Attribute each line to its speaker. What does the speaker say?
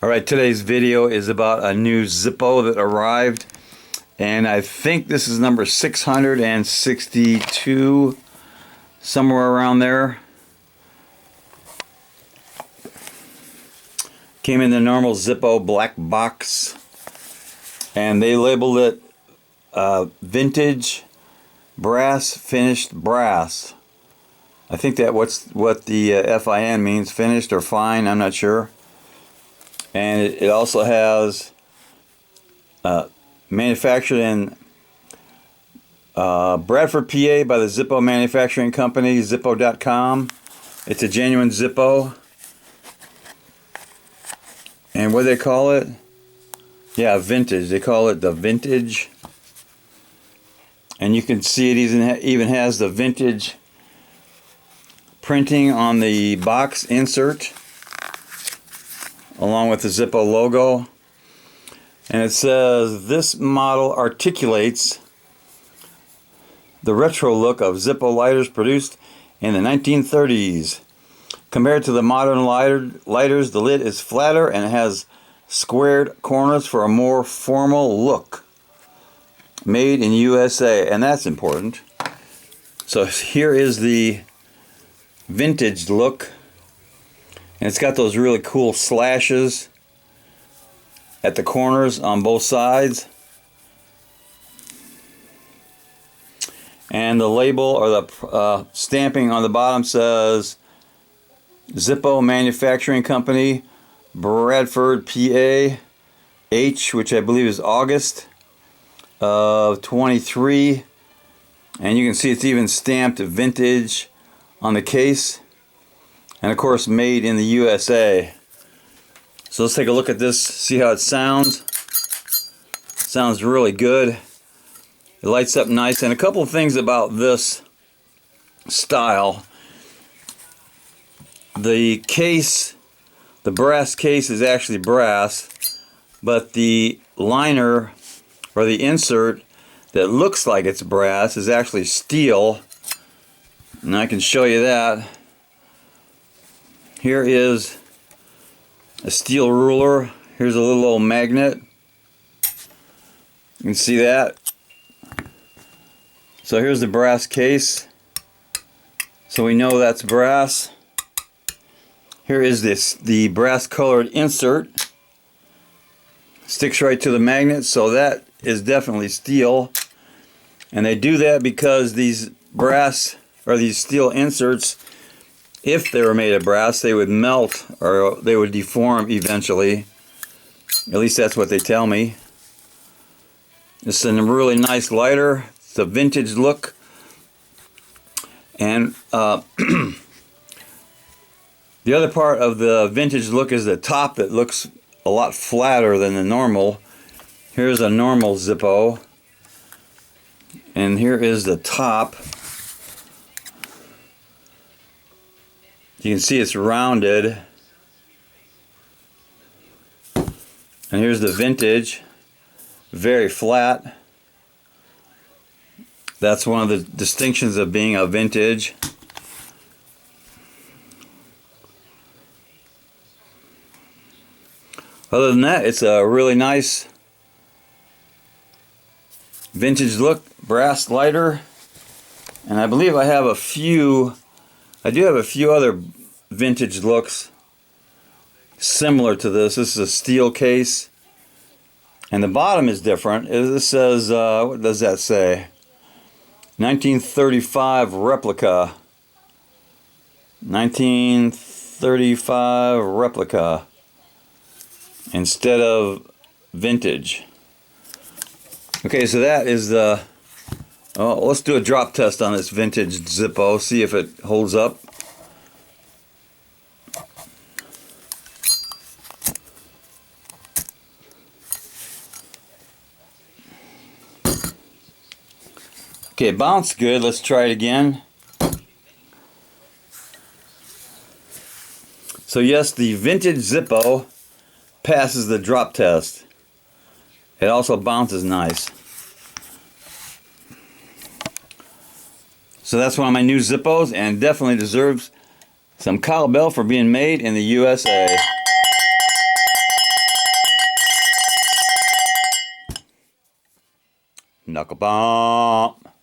Speaker 1: Alright, today's video is about a new Zippo that arrived, and I think this is number 662, somewhere around there. Came in the normal Zippo black box, and they labeled it vintage brass, finished brass. I think that what the FIN means, finished or fine, I'm not sure. And it also has manufactured in Bradford, PA by the Zippo Manufacturing Company, Zippo.com. It's a genuine Zippo. And what do they call it? Yeah, vintage. They call it the vintage. And you can see it even has the vintage printing on the box insert, along with the Zippo logo. And it says, this model articulates the retro look of Zippo lighters produced in the 1930s. Compared to the modern lighters, the lid is flatter and has squared corners for a more formal look. Made in USA, and that's important. So here is the vintage look. And it's got those really cool slashes at the corners on both sides. And the label, or the stamping on the bottom, says Zippo Manufacturing Company, Bradford, PA, H, which I believe is August of 23. And you can see it's even stamped vintage on the case. And of course, made in the USA. So let's take a look at this, see how it sounds. Sounds really good. It lights up nice. And a couple of things about this style. The case, the brass case, is actually brass, but the liner, or the insert that looks like it's brass, is actually steel. And I can show you that. Here is a steel ruler. Here's a little old magnet. You can see that. So here's the brass case. So we know that's brass. Here is the brass colored insert. Sticks right to the magnet, so that is definitely steel. And they do that because these brass, or these steel inserts, if they were made of brass, they would melt, or they would deform eventually. At least that's what they tell me. It's a really nice lighter. It's a vintage look. And the other part of the vintage look is the top that looks a lot flatter than the normal. Here's a normal Zippo. And here is the top. You can see it's rounded. And here's the vintage. Very flat. That's one of the distinctions of being a vintage. Other than that, it's a really nice vintage look, brass lighter. And I believe I have a few, I do have a few other vintage looks similar to this. This is a steel case, and the bottom is different. It says, what does that say? 1935 replica. 1935 replica instead of vintage. Okay, so that is the, oh, let's do a drop test on this vintage Zippo, see if it holds up. Okay, it bounced good. Let's try it again. So yes, the vintage Zippo passes the drop test. It also bounces nice. So that's one of my new Zippos, and definitely deserves some cowbell for being made in the USA. Knuckle bump.